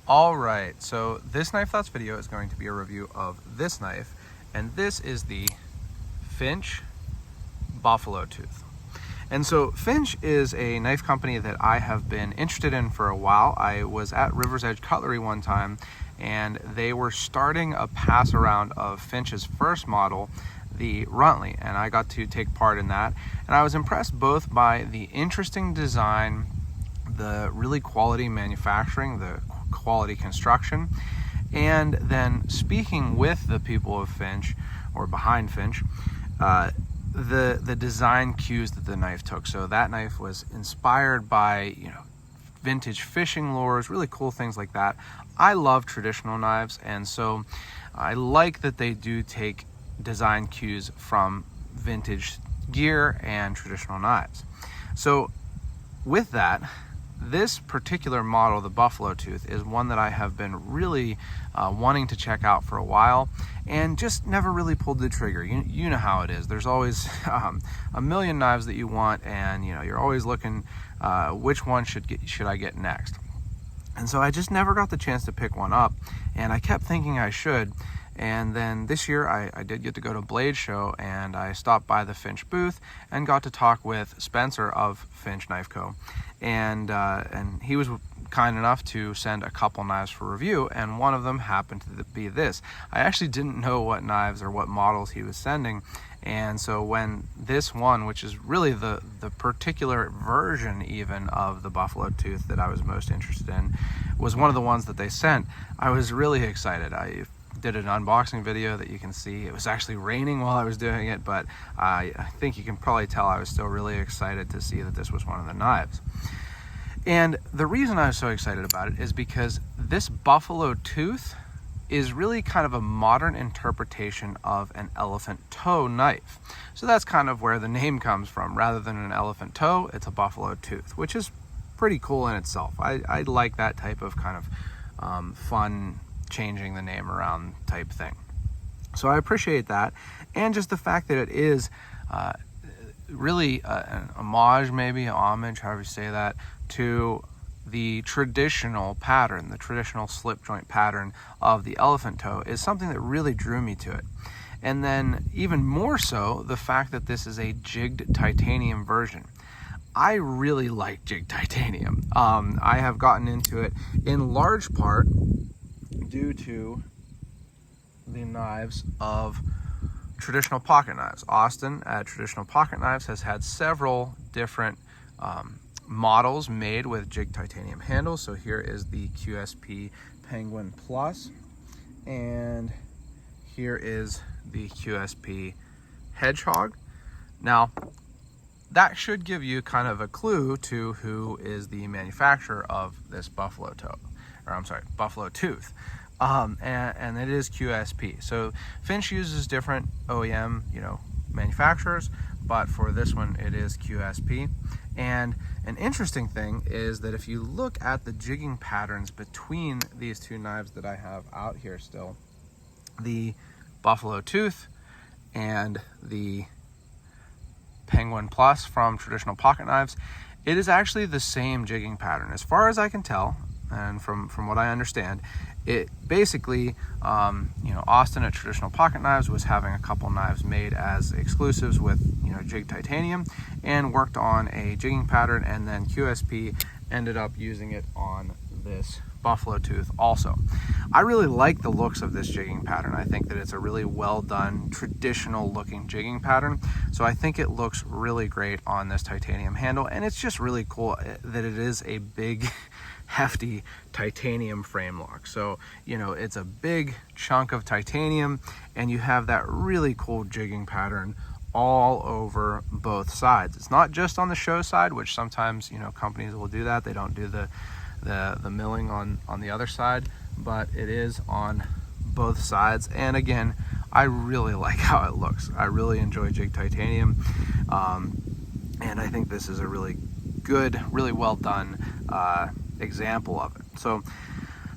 All right, so this Knife Thoughts video is going to be a review of this knife, and this is the Finch Buffalo Tooth. And so Finch is a knife company that I have been interested in for a while. I was at River's Edge Cutlery one time, and they were starting a pass around of Finch's first model, the Runtley, and I got to take part in that. And I was impressed both by the interesting design, the really quality manufacturing, the quality construction, and then speaking with the people of Finch, or behind Finch, the design cues that the knife took. So that knife was inspired by, vintage fishing lures, really cool things like that. I love traditional knives, and so I like that they do take design cues from vintage gear and traditional knives. So with that, this particular model, the Buffalo Tooth, is one that I have been really wanting to check out for a while and just never really pulled the trigger. You know how it is. There's always a million knives that you want, and you're always looking which one should I get next. And so I just never got the chance to pick one up, and I kept thinking I should. And then this year I did get to go to Blade Show, and I stopped by the Finch booth and got to talk with Spencer of Finch Knife Co. And he was kind enough to send a couple knives for review, and one of them happened to be this. I actually didn't know what knives or what models he was sending, and so when this one, which is really the particular version even of the Buffalo Tooth that I was most interested in, was one of the ones that they sent, I was really excited. I did an unboxing video that you can see. It was actually raining while I was doing it, but I think you can probably tell I was still really excited to see that this was one of the knives. And the reason I was so excited about it is because this Buffalo Tooth is really kind of a modern interpretation of an elephant toe knife. So that's kind of where the name comes from. Rather than an elephant toe, it's a Buffalo Tooth, which is pretty cool in itself. I like that type of kind of fun changing the name around type thing. So I appreciate that, and just the fact that it is really an homage, maybe an homage, however you say that, to the traditional pattern, the traditional slip joint pattern of the elephant toe, is something that really drew me to it. And then even more so, the fact that this is a jigged titanium version. I really like jigged titanium. I have gotten into it in large part due to the knives of traditional pocket knives. Austin at Traditional Pocket Knives has had several different models made with jigged titanium handles. So here is the QSP Penguin Plus, and here is the QSP Hedgehog. Now, that should give you kind of a clue to who is the manufacturer of this Buffalo Tooth. And it is QSP. So Finch uses different OEM, manufacturers, but for this one it is QSP. And an interesting thing is that if you look at the jigging patterns between these two knives that I have out here still, the Buffalo Tooth and the Penguin Plus from Traditional Pocket Knives, it is actually the same jigging pattern. As far as I can tell, and from what I understand, it basically, Austin at Traditional Pocket Knives was having a couple knives made as exclusives with, jigged titanium, and worked on a jigging pattern, and then QSP ended up using it on this Buffalo Tooth also. I really like the looks of this jigging pattern. I think that it's a really well done, traditional looking jigging pattern. So I think it looks really great on this titanium handle, and it's just really cool that it is a big, hefty titanium frame lock. So, it's a big chunk of titanium, and you have that really cool jigging pattern all over both sides. It's not just on the show side, which sometimes, companies will do that. They don't do the milling on the other side, but it is on both sides. And again, I really like how it looks. I really enjoy jigged titanium, and I think this is a really good, really well done example of it. So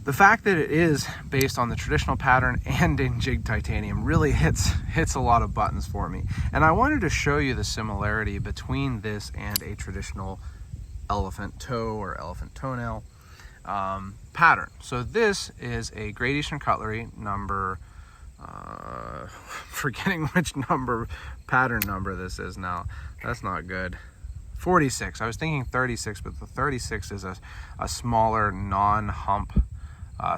the fact that it is based on the traditional pattern and in jigged titanium really hits a lot of buttons for me. And I wanted to show you the similarity between this and a traditional elephant toe or elephant toenail. pattern. So this is a Rendition cutlery number, forgetting which pattern number this is now. That's not good. 46. I was thinking 36, but the 36 is a smaller non-hump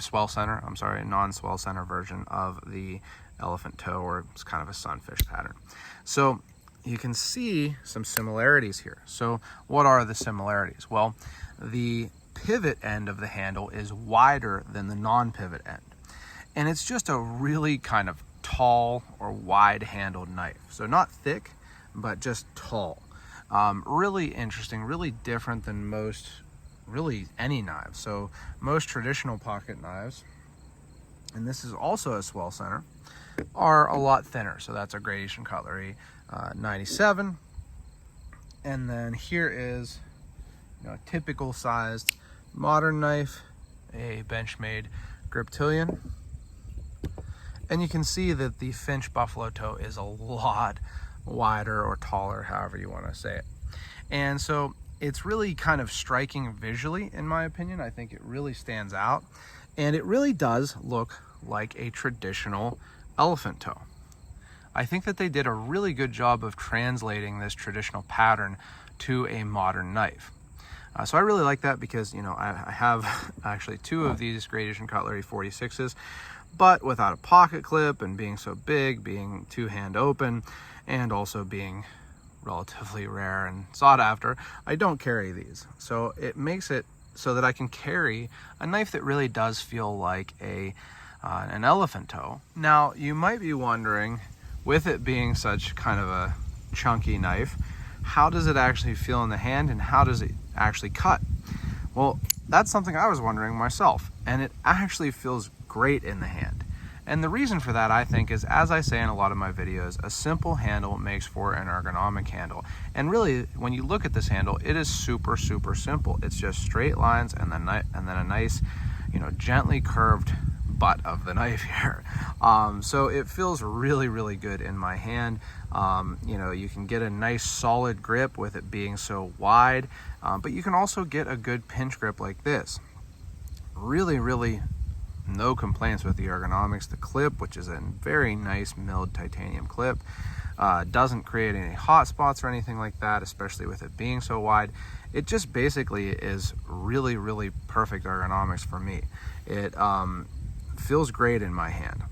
swell center. I'm sorry, non-swell center version of the elephant toe, or it's kind of a sunfish pattern. So you can see some similarities here. So what are the similarities? Well, the pivot end of the handle is wider than the non-pivot end. And it's just a really kind of tall or wide-handled knife. So not thick, but just tall. Really interesting, really different than most, really any knives. So most traditional pocket knives, and this is also a swell center, are a lot thinner. So that's a Rendition cutlery 97. And then here is, a typical sized modern knife, a Benchmade Griptilian. And you can see that the Finch buffalo toe is a lot wider or taller, however you want to say it. And so it's really kind of striking visually, in my opinion. I think it really stands out, and it really does look like a traditional elephant toe. I think that they did a really good job of translating this traditional pattern to a modern knife. So I really like that because, I have actually two of these Rendition cutlery 46s, but without a pocket clip and being so big, being two-hand open, and also being relatively rare and sought after, I don't carry these. So it makes it so that I can carry a knife that really does feel like an elephant toe. Now, you might be wondering, with it being such kind of a chunky knife, how does it actually feel in the hand and how does it actually cut? Well, that's something I was wondering myself, and it actually feels great in the hand. And the reason for that, I think, is, as I say in a lot of my videos, a simple handle makes for an ergonomic handle. And really, when you look at this handle, it is super, super simple. It's just straight lines and then a nice, gently curved butt of the knife here. So it feels really, really good in my hand. You can get a nice solid grip with it being so wide, but you can also get a good pinch grip like this. Really, really no complaints with the ergonomics. The clip, which is a very nice milled titanium clip, doesn't create any hot spots or anything like that, especially with it being so wide. It just basically is really, really perfect ergonomics for me. It feels great in my hand.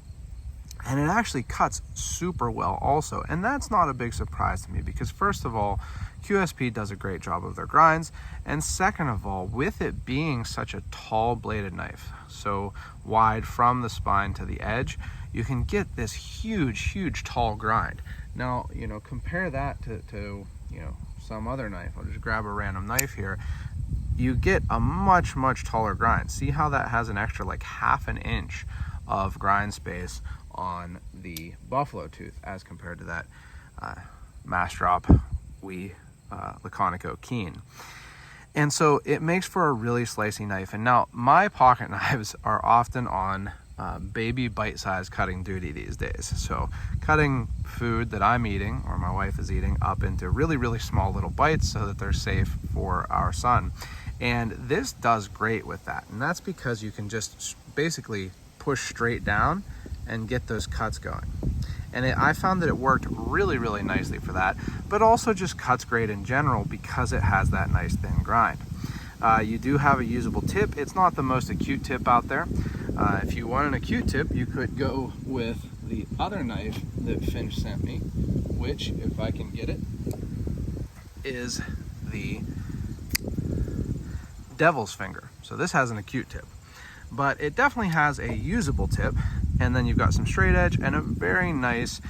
And it actually cuts super well also. And that's not a big surprise to me because, first of all, QSP does a great job of their grinds. And second of all, with it being such a tall bladed knife, so wide from the spine to the edge, you can get this huge, huge tall grind. Now, compare that to some other knife. I'll just grab a random knife here. You get a much, much taller grind. See how that has an extra like half an inch of grind space on the buffalo tooth as compared to that Mastrop Laconico Keen. And so it makes for a really slicey knife. And now my pocket knives are often on baby bite-sized cutting duty these days. So cutting food that I'm eating or my wife is eating up into really, really small little bites so that they're safe for our son. And this does great with that. And that's because you can just basically push straight down and get those cuts going. And I found that it worked really, really nicely for that, but also just cuts great in general because it has that nice thin grind. You do have a usable tip. It's not the most acute tip out there. If you want an acute tip, you could go with the other knife that Finch sent me, which, if I can get it, is the Devil's Finger. So this has an acute tip, but it definitely has a usable tip. And then you've got some straight edge and a very nice,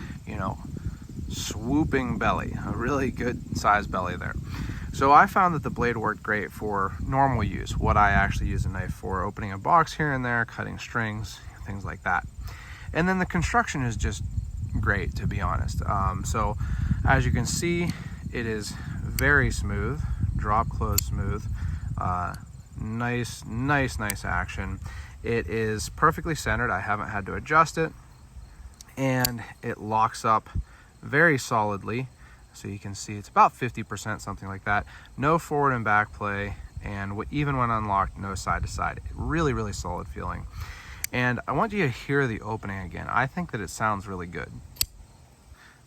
swooping belly, a really good size belly there. So I found that the blade worked great for normal use, what I actually use a knife for, opening a box here and there, cutting strings, things like that. And then the construction is just great, to be honest. So as you can see, it is very smooth, drop close smooth, nice action. It is perfectly centered. I haven't had to adjust it, and it locks up very solidly. So you can see it's about 50%, something like that. No forward and back play, and even when unlocked, no side to side. Really, really solid feeling. And I want you to hear the opening again. I think that it sounds really good.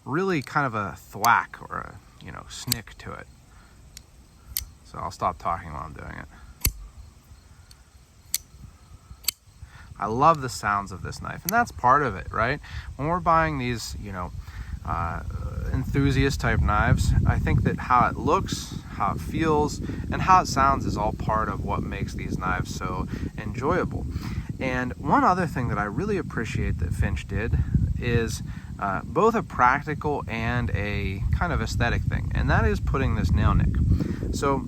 Really kind of a thwack or a, you know, snick to it. So I'll stop talking while I'm doing it. I love the sounds of this knife, and that's part of it, right? When we're buying these, you know, enthusiast type knives, I think that how it looks, how it feels, and how it sounds is all part of what makes these knives so enjoyable. And one other thing that I really appreciate that Finch did is both a practical and a kind of aesthetic thing, and that is putting this nail nick. So,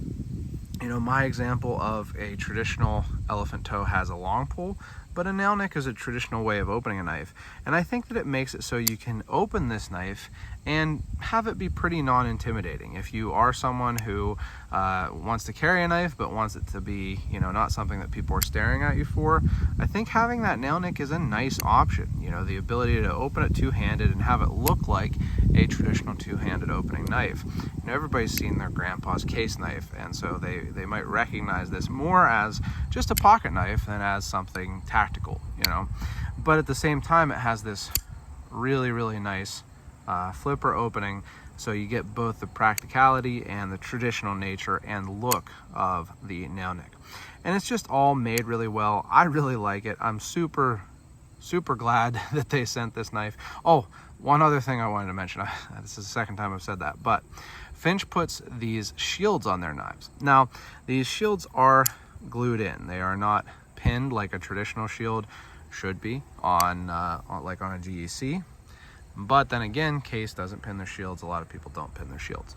you know, my example of a traditional elephant toe has a long pull, but a nail nick is a traditional way of opening a knife. And I think that it makes it so you can open this knife and have it be pretty non-intimidating. If you are someone who wants to carry a knife but wants it to be, you know, not something that people are staring at you for, I think having that nail nick is a nice option. You know, the ability to open it two-handed and have it look like a traditional two-handed opening knife. You know, everybody's seen their grandpa's case knife, and so they might recognize this more as just a pocket knife than as something tactical, you know. But at the same time, it has this really, really nice flipper opening, so you get both the practicality and the traditional nature and look of the nail nick. And it's just all made really well. I really like it. I'm super glad that they sent this knife. Oh, one other thing I wanted to mention. This is the second time I've said that, but Finch puts these shields on their knives. Now, these shields are glued in. They are not pinned like a traditional shield should be on like on a GEC. But then again, Case doesn't pin their shields. A lot of people don't pin their shields.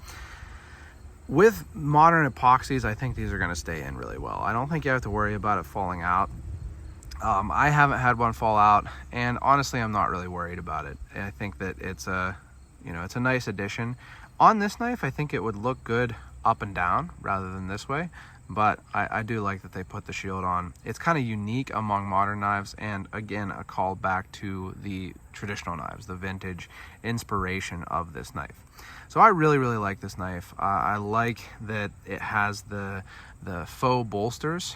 With modern epoxies, I think these are going to stay in really well. I don't think you have to worry about it falling out. I haven't had one fall out, and honestly, I'm not really worried about it. I think that it's a, you know, it's a nice addition. On this knife, I think it would look good up and down rather than this way, but I do like that they put the shield on. It's kind of unique among modern knives, and again, a call back to the traditional knives, the vintage inspiration of this knife. So I really, really like this knife. I like that it has the faux bolsters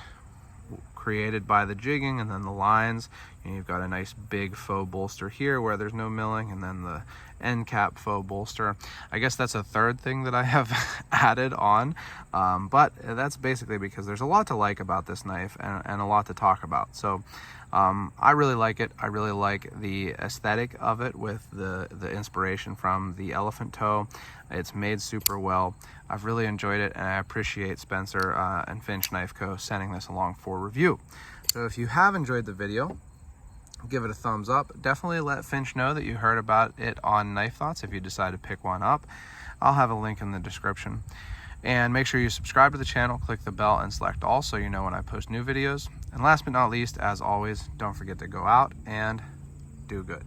created by the jigging, and then the lines. And you've got a nice big faux bolster here where there's no milling, and then the end cap faux bolster. I guess that's a third thing that I have added on, but that's basically because there's a lot to like about this knife and a lot to talk about. So I really like it. I really like the aesthetic of it with the inspiration from the elephant toe. It's made super well. I've really enjoyed it, and I appreciate Spencer and Finch Knife Co. sending this along for review. So if you have enjoyed the video, give it a thumbs up. Definitely let Finch know that you heard about it on Knife Thoughts if you decide to pick one up. I'll have a link in the description. And make sure you subscribe to the channel, click the bell, and select all so you know when I post new videos. And last but not least, as always, don't forget to go out and do good.